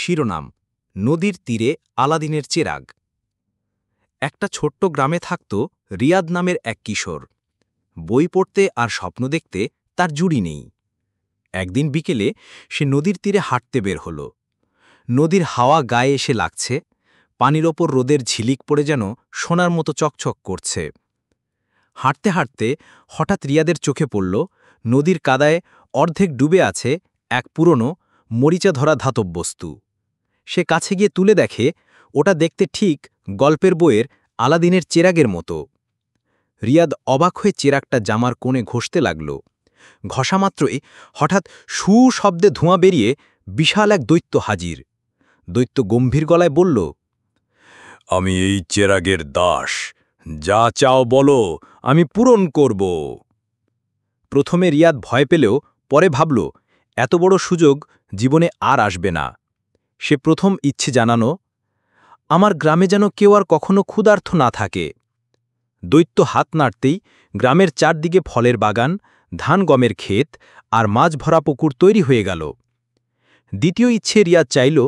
শিরোনাম নদীর তীরে আলাদিনের চেরাগ। একটা ছোট্ট গ্রামে থাকত রিয়াদ নামের এক কিশোর। বই পড়তে আর স্বপ্ন দেখতে তার জুড়ি নেই। একদিন বিকেলে সে নদীর তীরে হাঁটতে বের হল। নদীর হাওয়া গায়ে এসে লাগছে, পানির ওপর রোদের ঝিলিক পড়ে যেন সোনার মতো চকচক করছে। হাঁটতে হাঁটতে হঠাৎ রিয়াদের চোখে পড়ল নদীর কাদায় অর্ধেক ডুবে আছে এক পুরনো মরিচা ধরা ধাতব বস্তু। সে কাছে গিয়ে তুলে দেখে ওটা দেখতে ঠিক গল্পের বইয়ের আলাদিনের চেরাগের মতো। রিয়াদ অবাক হয়ে চেরাগটা জামার কোণে ঘষতে লাগল। ঘষামাত্রই হঠাৎ শু শব্দে ধোঁয়া বেরিয়ে বিশাল এক দৈত্য হাজির। দৈত্য গম্ভীর গলায় বলল, আমি এই চেরাগের দাস, যা চাও বলো, আমি পূরণ করব। প্রথমে রিয়াদ ভয় পেলেও পরে ভাবল এত বড় সুযোগ জীবনে আর আসবে না। সে প্রথম ইচ্ছে জানানো, আমার গ্রামে যেন কেউ আর কখনো ক্ষুধার্ত না থাকে। দৈত্য হাত নাড়তেই গ্রামের চারদিকে ফলের বাগান, ধান গমের ক্ষেত আর মাছ ভরা পুকুর তৈরি হয়ে গেল। দ্বিতীয় ইচ্ছে রিয়াদ চাইল